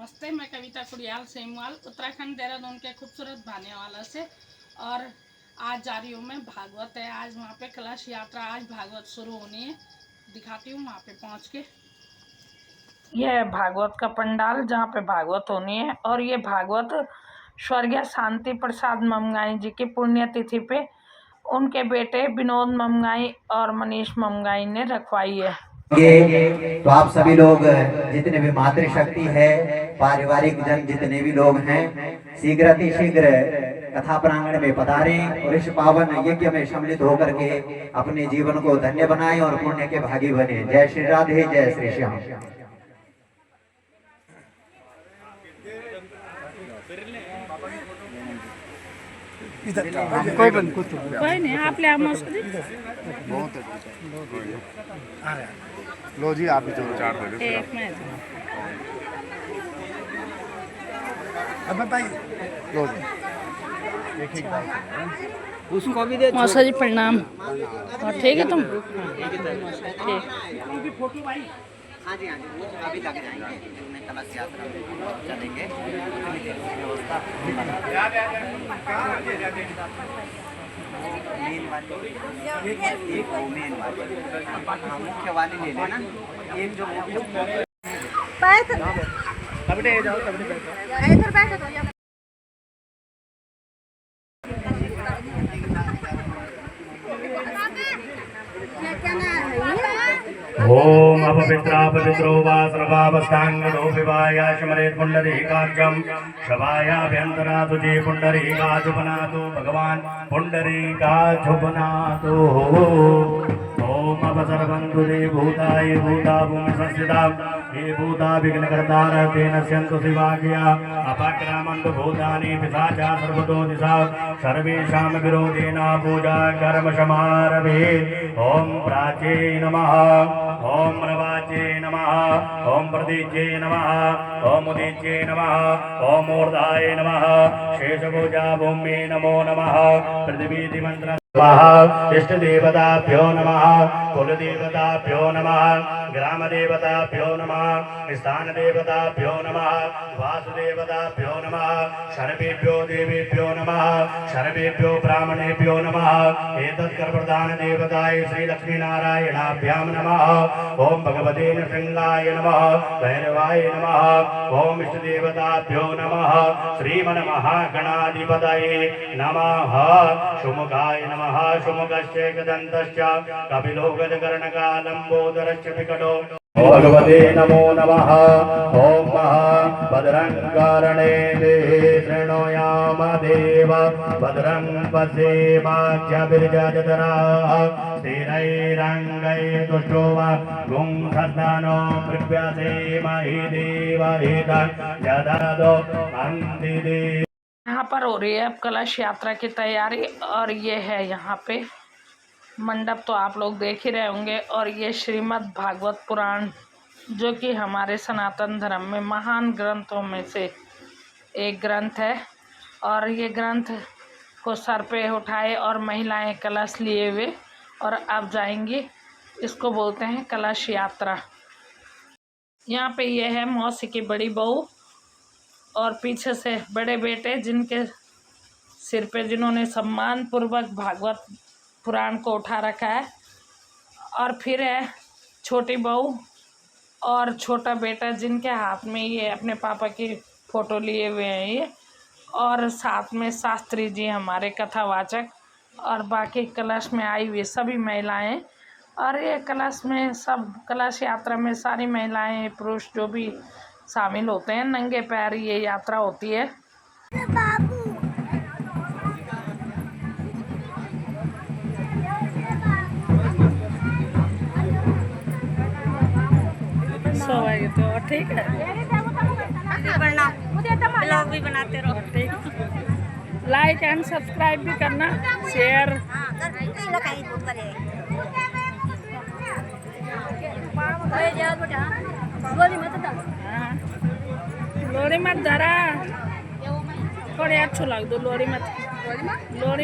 नमस्ते, मैं कविता कुड़ियाल सेमवाल उत्तराखंड देहरादून के खूबसूरत भानेवाला से। और आज जा रही हूँ मैं भागवत है, आज वहाँ पे कलश यात्रा, आज भागवत शुरू होनी है। दिखाती हूँ वहाँ पे पहुँच के। यह है भागवत का पंडाल जहाँ पे भागवत होनी है। और ये भागवत स्वर्गीय शांति प्रसाद ममगाई जी की पुण्यतिथि पे उनके बेटे विनोद ममगाई और मनीष ममगाई ने रखवाई है। तो आप सभी लोग जितने भी मातृशक्ति है, पारिवारिक जन जितने भी लोग हैं, शीघ्र कथा प्रांगण में पधारें और इस पावन यज्ञ में सम्मिलित होकर के अपने जीवन को धन्य बनाएं और पुण्य के भागी बने। जय श्री राधे, जय श्री श्याम। कोई नहीं, आप ले आओ। लो जी, आप भी चलो, चार दे दो। एक में अब भाई लो जी, एक एक बार उसको भी दे। मौसा जी प्रणाम। और ठीक है तुम? ठीक। फोटो भाई। हाँ जी, वो अभी लग जाएंगे, कलश यात्रा में चलेंगे। मुख्य वाली ले लेना, एक जो इधर बैठो तो ओम अपवित्रो वा सर्वावस्थांगनो विवाया स्मरेत् पुंडरीकाक्षं शवायाभ्यन्तरातुजे पुंडरीकाजुपनातु भगवान् पुंडरीकाजुपनातु। ओम अपसर्वन्तु ते भूताय भूता भूमिसंस्थिता ये भूता विघ्नकर्तार तेन स्यन्तु शिवाज्ञया अपक्रामन्तु भूतानि पिशाचा सर्वतो दिशा सर्वेषां विरोधेन पूजा कर्म समारभे। ओम प्राचे नमः, ओम प्रवाचे नमः, ओम प्रदीचे नमः, ओम उदीचे नमः, ओम ऊर्ध्वाय नमः, शेषभुजा भूमि नमो नमः, पृथ्वी मंत्र इष्ट देवताभ्यो नमः, कुल देवताभ्यो नमः, ग्राम देवताभ्यो नमः, स्थान देवताभ्यो नमः, वासुदेवताभ्यो नमः, सर्वेभ्यो देवेभ्यो नमः, सर्वेभ्यो ब्राह्मणेभ्यो नमः। एतत्कर्प्रदान देवताय श्री लक्ष्मी नारायणाभ्यां नमः। ओम भगवते नृसिंहाय नमः, भैरवाय नमः। ओम इष्ट देवताभ्यो नमः, श्रीमन्महागणाधिपतये नमः। शुमुखाय नमः, शुमुखस्य एकदन्तश्च कपिलो गजकर्णकालम्बोदरश्च विकटो भगवते नमो नमः। ओम भद्रंकारणे देहे शृणोयाम देव भद्रं पश्येमाख्यभिर्जतराः स्थिरैरङ्गैः तुष्टो गुं सद्दानो पृथ्व्यासेमहि देवहितं यददो अन्तिदे। यहाँ पर हो रही है अब कलश यात्रा की तैयारी। और ये है यहाँ पे मंडप, तो आप लोग देख ही रहे होंगे। और ये श्रीमद् भागवत पुराण जो कि हमारे सनातन धर्म में महान ग्रंथों में से एक ग्रंथ है। और ये ग्रंथ को सर पे उठाए और महिलाएं कलश लिए हुए और अब जाएंगी, इसको बोलते हैं कलश यात्रा। यहाँ पे ये है मौसी की बड़ी बहू और पीछे से बड़े बेटे जिनके सिर पे जिन्होंने सम्मान पूर्वक भागवत पुराण को उठा रखा है। और फिर है छोटी बहू और छोटा बेटा जिनके हाथ में ये अपने पापा की फ़ोटो लिए हुए हैं ये। और साथ में शास्त्री जी हमारे कथावाचक और बाकी कलश में आई हुई सभी महिलाएं। और ये कलश में सब कलश यात्रा में सारी महिलाएं पुरुष जो भी शामिल होते हैं, नंगे पैर ये यात्रा होती है। तो ठीक है, ब्लॉग भी बनाते रहो। लाइक एंड सब्सक्राइब भी करना, शेयर। लोरी मत धरा, थोड़े अच्छो लग दो। लोरी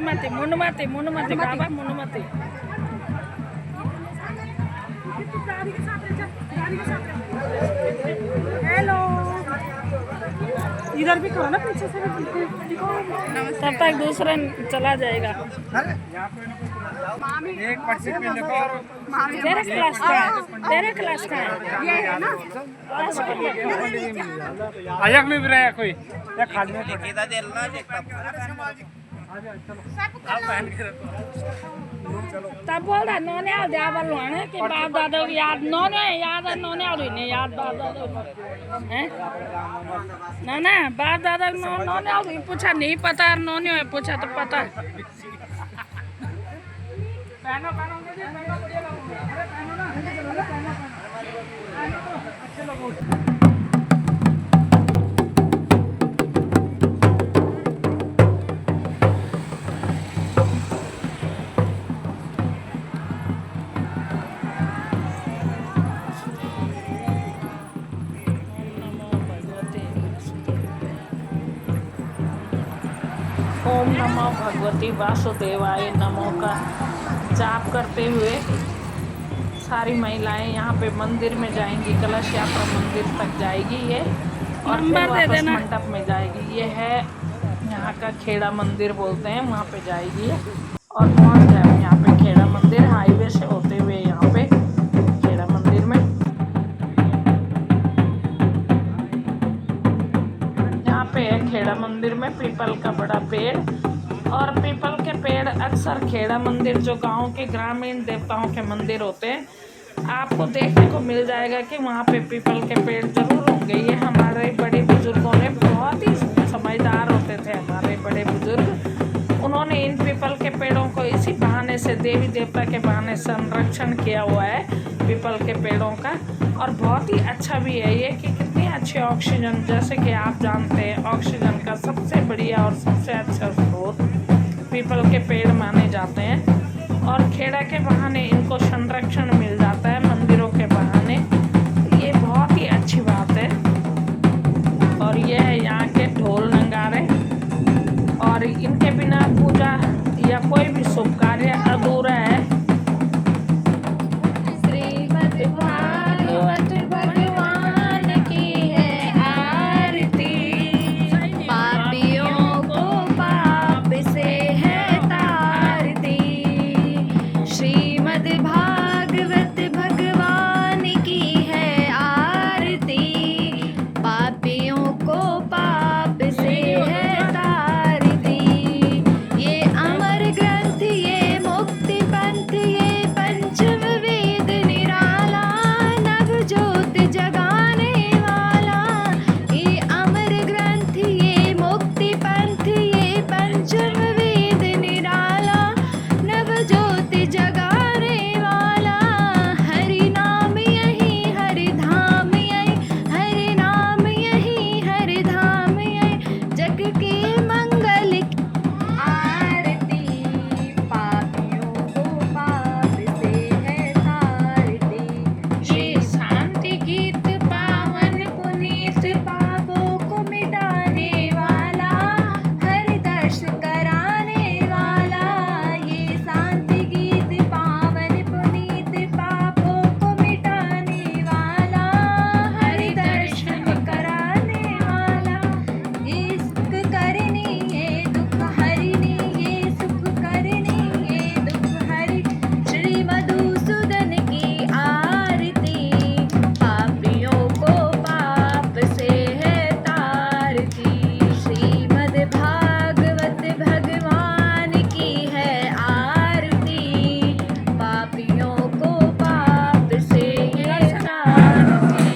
मत मुंड मत बाबा, मुंड मत। हेलो। इधर भी करो ना पीछे से तब तक दूसरा चला जाएगा। एक पर्ची पे लिखो और तेरे क्लास का है, तेरे क्लास का है ये है ना। आयक में भी रहा कोई या खाली में तब बोल रहा नोने आ जा बलवाने कि बाप दादा की याद नोने याद है नोने आ रही नहीं याद बाप दादा हैं ना ना बाप दादा नोने आ रही पूछा नहीं पता नोने है पूछा तो पता पहनो पहनो बढ़िया लगो अरे पहनो ना पहनो अच्छे लगो। ओम नमो भगवती वासुदेवाय नमो का जाप करते हुए सारी महिलाएं यहाँ पे मंदिर में जाएंगी, कलश यात्रा मंदिर तक जाएगी ये और फिर वापस मंडप में जाएगी। ये है यहाँ का खेड़ा मंदिर बोलते हैं, वहाँ पे जाएगी और पहुँच जाए यहाँ पे खेड़ा मंदिर हाईवे से होते हुए यहाँ पे खेड़ा मंदिर में। यहाँ पे है खेड़ा मंदिर में पीपल का बड़ा पेड़ और पीपल के पेड़ अक्सर खेड़ा मंदिर जो गांव के ग्रामीण देवताओं के मंदिर होते हैं आपको देखने को मिल जाएगा कि वहाँ पे पीपल के पेड़ जरूर होंगे। ये हमारे बड़े बुजुर्गों ने बहुत ही समझदार होते थे हमारे बड़े बुजुर्ग, उन्होंने इन पीपल के पेड़ों को इसी बहाने से देवी देवता के बहाने संरक्षण किया हुआ है पीपल के पेड़ों का। और बहुत ही अच्छा भी है ये कि कितनी अच्छी ऑक्सीजन, जैसे कि आप जानते हैं ऑक्सीजन का सबसे बढ़िया और सबसे अच्छा स्रोत पीपल के पेड़ माने जाते हैं और खेड़ा के बहाने इनको संरक्षण मिल जाता है मंदिरों के बहाने। ये बहुत ही अच्छी बात है। और ये है यहाँ के ढोल नगाड़े और इनके बिना पूजा या कोई भी शुभ कार्य अधूरा है। भागवत भगवान की है आरती, पापियों को पाप से है तारती। श्रीमद् भागवत भगवान की है आरती, पापियों को पाप से है तारती। ये अमर ग्रंथ ये मुक्ति पंथ ये पंचम वेद निराला, नव ज्योत जगाने वाला। ये अमर ग्रंथ ये मुक्ति पंथ ये पंचम वेद निराला, नव ज्योत जगाने वाला। हरि नाम यही हरि धाम यही, हरि नाम यही हरि धाम यही, जग के मंगल की आरती। पापियों को पाप से है तारती। ये शांति गीत पावन पुनीत पापों को मिटाने वाला, हरि दर्श कराने वाला। ये शांति गीत पावन पुनीत पापों को मिटाने वाला, हरि दर्शन कराने वाला। ये सुख करनी ये दुख हरिनी, ये सुख करनी ये दुख हरि। श्री मधुसूदन की आरती, पापियों को पाप से है तारती। श्रीमद् भागवत भगवान की है आरती, पापियों को पाप से है तारती।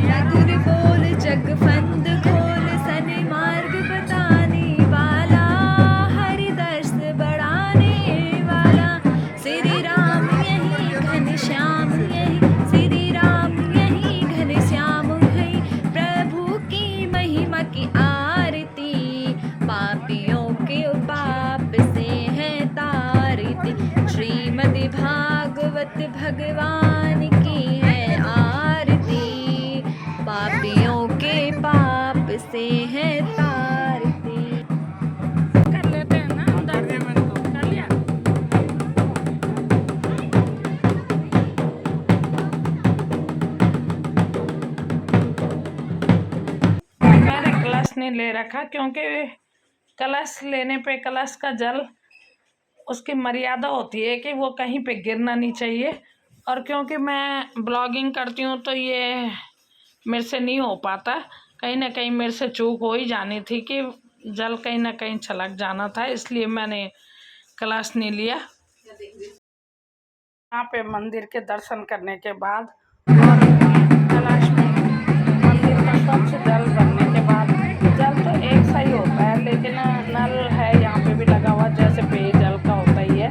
मधुर बोल जग फंद खोल सन मार्ग बताने वाला, हरि दर्श बढ़ाने वाला। श्री राम यही घनश्याम यही, श्री राम यही घनश्याम यही, प्रभु की महिमा की आरती। पापियों के पाप से है तारती। श्रीमद् भागवत भगवान की है आरती, पापियों के पाप से है तारती। कर लेते हैं ना अंदर कर लिया। मेरे मैंने ले रखा, क्योंकि कलश लेने पे कलश का जल उसकी मर्यादा होती है कि वो कहीं पे गिरना नहीं चाहिए। और क्योंकि मैं ब्लॉगिंग करती हूँ तो ये मेरे से नहीं हो पाता, कहीं ना कहीं मेरे से चूक हो ही जानी थी कि जल कहीं ना कहीं छलक जाना था, इसलिए मैंने कलश नहीं लिया। यहाँ पे मंदिर के दर्शन करने के बाद और कलश में मंदिर का स्वच्छ जल भरने के बाद, जल तो एक सा ही होता है, लेकिन नल है यहाँ पे भी लगा हुआ जैसे पेयजल का होता ही है,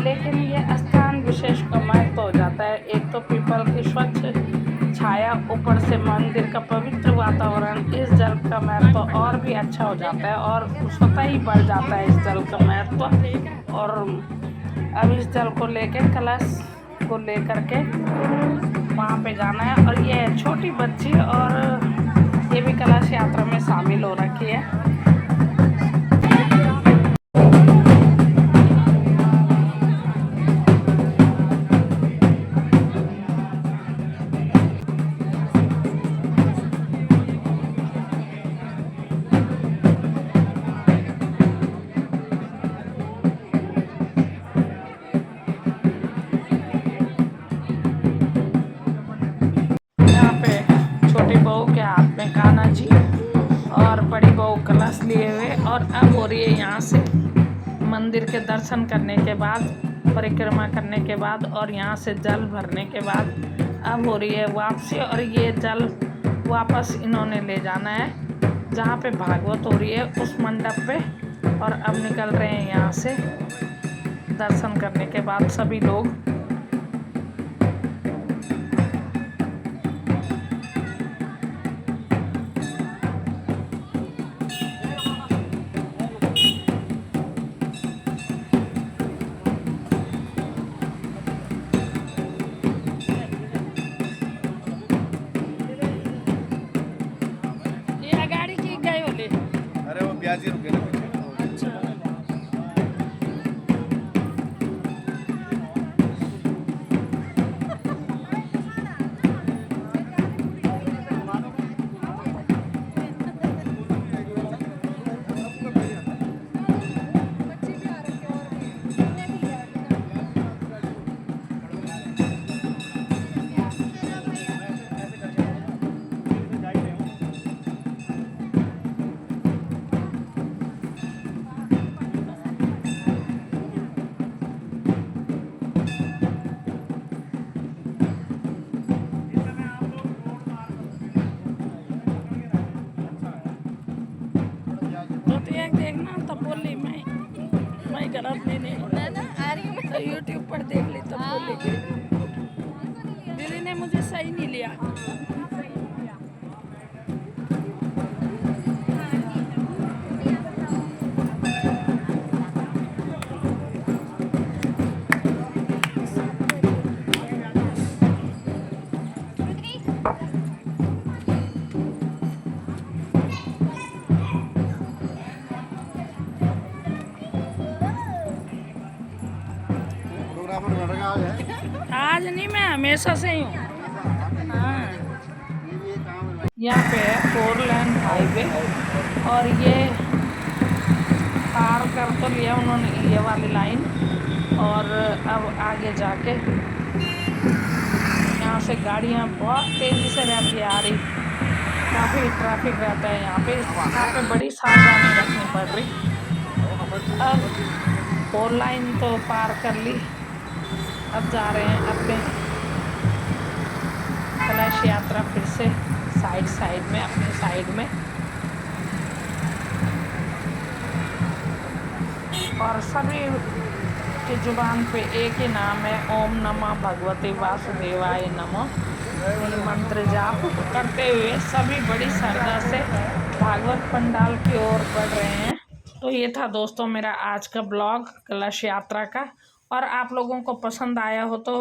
लेकिन ये स्थान विशेष का महत्व हो जाता है। एक तो पीपल की स्वच्छ छाया, ऊपर से मंदिर का पवित्र वातावरण, इस जल का महत्व और भी अच्छा हो जाता है और स्वतः ही बढ़ जाता है इस जल का महत्व। और अब इस जल को लेके कलश को लेकर के वहाँ पे जाना है। और ये छोटी बच्ची और ये भी कलश यात्रा में शामिल हो रखी है। छोटी बहू के हाथ में कान्हा जी और बड़ी बहू कलश लिए हुए, और अब हो रही है यहाँ से मंदिर के दर्शन करने के बाद, परिक्रमा करने के बाद और यहाँ से जल भरने के बाद अब हो रही है वापसी। और ये जल वापस इन्होंने ले जाना है जहाँ पे भागवत हो रही है उस मंडप पे, और अब निकल रहे हैं यहाँ से दर्शन करने के बाद सभी लोग। अरे वो ब्याजी रुके ना पीछे। देखना तो बोली मैं गलत नहीं तो यूट्यूब पर देख ली तो बोली दीदी ने मुझे सही नहीं लिया। आज नहीं, मैं हमेशा से ही हूँ। हाँ, यहाँ पे है 4 लेन हाईवे, और ये पार कर तो लिया उन्होंने ये वाली लाइन, और अब आगे जाके यहाँ से गाड़ियाँ बहुत तेज़ी से रहती आ रही, काफ़ी ट्रैफिक रहता है यहाँ पे बड़ी सावधानी रखनी पड़ रही। अब 4 लाइन तो पार कर ली, अब जा रहे हैं अपने कलश यात्रा फिर से साइड में, अपने साइड में। और सभी की जुबान पे एक ही नाम है, ओम नमः भगवते वासुदेवाय नमः। ये मंत्र जाप करते हुए सभी बड़ी श्रद्धा से भागवत पंडाल की ओर बढ़ रहे हैं। तो ये था दोस्तों मेरा आज का ब्लॉग कलश यात्रा का, और आप लोगों को पसंद आया हो तो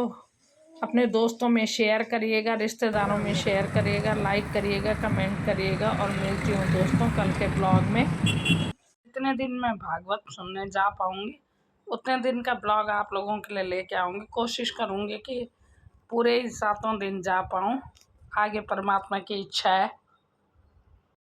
अपने दोस्तों में शेयर करिएगा, रिश्तेदारों में शेयर करिएगा, लाइक करिएगा, कमेंट करिएगा। और मिलती हूँ दोस्तों कल के ब्लॉग में। जितने दिन मैं भागवत सुनने जा पाऊँगी उतने दिन का ब्लॉग आप लोगों के लिए लेके आऊँगी। कोशिश करूँगी कि पूरे 7 दिन जा पाऊँ, आगे परमात्मा की इच्छा है।